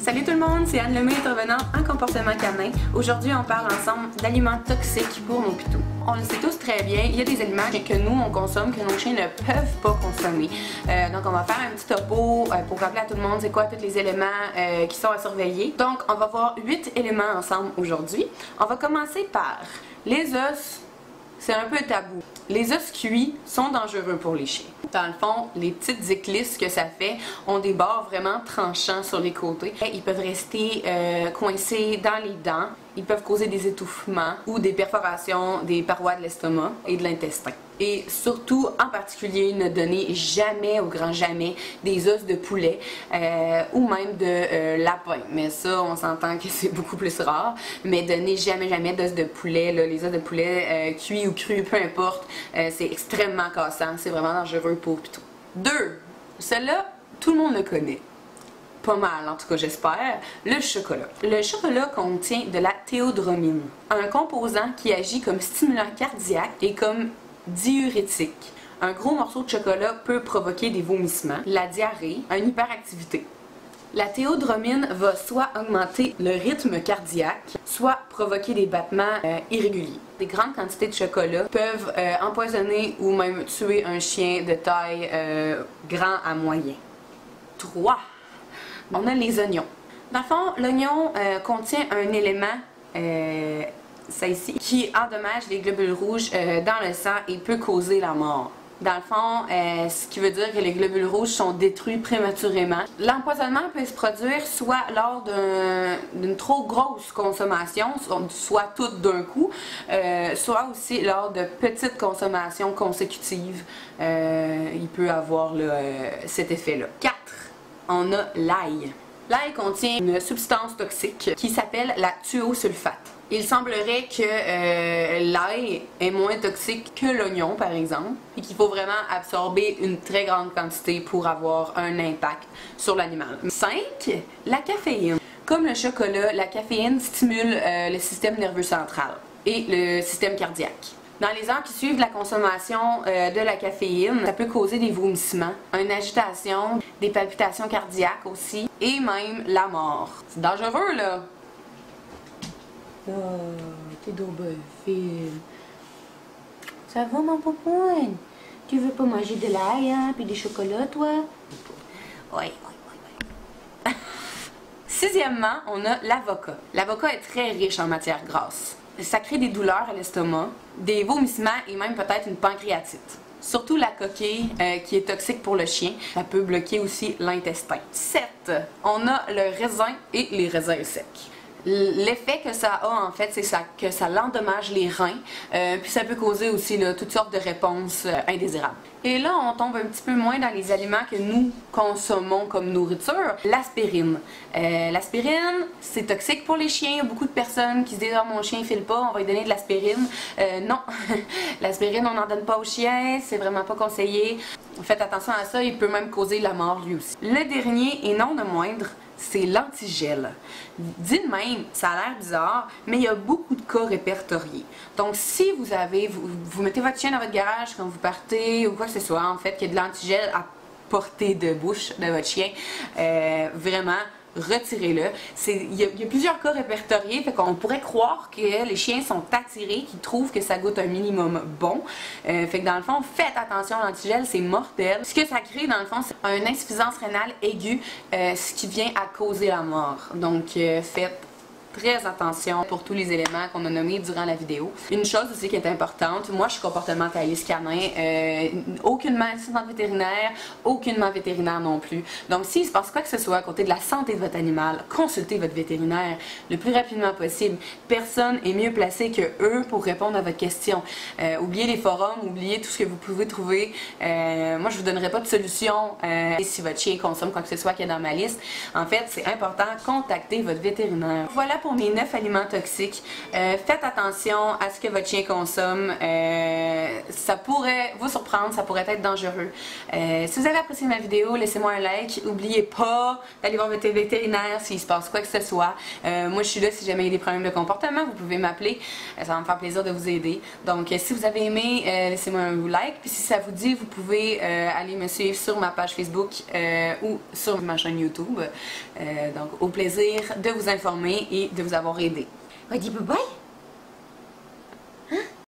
Salut tout le monde, c'est Anne Lemay, intervenante en comportement canin. Aujourd'hui, on parle ensemble d'aliments toxiques pour nos pitous. On le sait tous très bien, il y a des aliments que nous, on consomme, que nos chiens ne peuvent pas consommer. Donc, on va faire un petit topo pour rappeler à tout le monde c'est quoi tous les éléments qui sont à surveiller. Donc, on va voir 8 éléments ensemble aujourd'hui. On va commencer par les os. C'est un peu tabou. Les os cuits sont dangereux pour les chiens. Dans le fond, les petites éclisses que ça fait ont des bords vraiment tranchants sur les côtés. Ils peuvent rester coincés dans les dents. Ils peuvent causer des étouffements ou des perforations des parois de l'estomac et de l'intestin. Et surtout, en particulier, ne donnez jamais, au grand jamais, des os de poulet ou même de lapin. Mais ça, on s'entend que c'est beaucoup plus rare. Mais donnez jamais d'os de poulet. Là. Les os de poulet cuits ou crus, peu importe, c'est extrêmement cassant. C'est vraiment dangereux pour pitous. 2. Celui-là, tout le monde le connaît. Pas mal, en tout cas j'espère, le chocolat. Le chocolat contient de la théodromine, un composant qui agit comme stimulant cardiaque et comme diurétique. Un gros morceau de chocolat peut provoquer des vomissements, la diarrhée, une hyperactivité. La théodromine va soit augmenter le rythme cardiaque, soit provoquer des battements irréguliers. Des grandes quantités de chocolat peuvent empoisonner ou même tuer un chien de taille grand à moyen. 3. On a les oignons. Dans le fond, l'oignon contient un élément, ça ici, qui endommage les globules rouges dans le sang et peut causer la mort. Dans le fond, ce qui veut dire que les globules rouges sont détruits prématurément. L'empoisonnement peut se produire soit lors d'une trop grosse consommation, soit toute d'un coup, soit aussi lors de petites consommations consécutives. Il peut avoir là, cet effet-là. 4. On a l'ail. L'ail contient une substance toxique qui s'appelle la thiosulfate. Il semblerait que l'ail est moins toxique que l'oignon, par exemple, et qu'il faut vraiment absorber une très grande quantité pour avoir un impact sur l'animal. 5. La caféine. Comme le chocolat, la caféine stimule le système nerveux central et le système cardiaque. Dans les heures qui suivent la consommation de la caféine, ça peut causer des vomissements, une agitation, des palpitations cardiaques aussi, et même la mort. C'est dangereux, là! Oh, t'es donc belle fille. Ça va, mon popoune? Tu veux pas manger de l'ail, hein, puis des chocolats, toi? Oui. 6e, on a l'avocat. L'avocat est très riche en matière grasse. Ça crée des douleurs à l'estomac, des vomissements et même peut-être une pancréatite. Surtout la coquille qui est toxique pour le chien. Ça peut bloquer aussi l'intestin. 7. On a le raisin et les raisins secs. L'effet que ça a en fait, c'est que ça l'endommage les reins, puis ça peut causer aussi là, toutes sortes de réponses indésirables. Et là, on tombe un petit peu moins dans les aliments que nous consommons comme nourriture. L'aspirine. L'aspirine, c'est toxique pour les chiens. Il y a beaucoup de personnes qui se disent « Ah, mon chien ne file pas, on va lui donner de l'aspirine. » Non, l'aspirine, on n'en donne pas aux chiens, c'est vraiment pas conseillé. Faites attention à ça, il peut même causer la mort lui aussi. Le dernier, et non le moindre, c'est l'antigel. Dit de même, ça a l'air bizarre, mais il y a beaucoup de cas répertoriés. Donc, si vous mettez votre chien dans votre garage quand vous partez ou quoi que ce soit, en fait, qu'il y a de l'antigel à portée de bouche de votre chien, vraiment, retirez-le. Il y a plusieurs cas répertoriés, fait qu'on pourrait croire que les chiens sont attirés, qu'ils trouvent que ça goûte un minimum bon. Fait que dans le fond, faites attention à l'antigel, c'est mortel. Ce que ça crée, dans le fond, c'est une insuffisance rénale aiguë, ce qui vient à causer la mort. Donc, faites très attention pour tous les éléments qu'on a nommés durant la vidéo. Une chose aussi qui est importante, moi je suis comportementaliste canin, aucunement assistante vétérinaire, aucunement vétérinaire non plus. Donc s'il se passe quoi que ce soit à côté de la santé de votre animal, consultez votre vétérinaire le plus rapidement possible. Personne est mieux placé que eux pour répondre à votre question. Oubliez les forums, oubliez tout ce que vous pouvez trouver. Moi je vous donnerai pas de solution si votre chien consomme quoi que ce soit qui est dans ma liste. En fait, c'est important, contactez votre vétérinaire. Voilà pour mes 9 aliments toxiques. Faites attention à ce que votre chien consomme. Ça pourrait vous surprendre, ça pourrait être dangereux. Si vous avez apprécié ma vidéo, laissez-moi un like. N'oubliez pas d'aller voir votre vétérinaire s'il se passe quoi que ce soit. Moi, je suis là si jamais il y a des problèmes de comportement. Vous pouvez m'appeler. Ça va me faire plaisir de vous aider. Donc, si vous avez aimé, laissez-moi un like. Puis si ça vous dit, vous pouvez aller me suivre sur ma page Facebook ou sur ma chaîne YouTube. Donc, au plaisir de vous informer et de vous avoir aidé. On dit bye bye.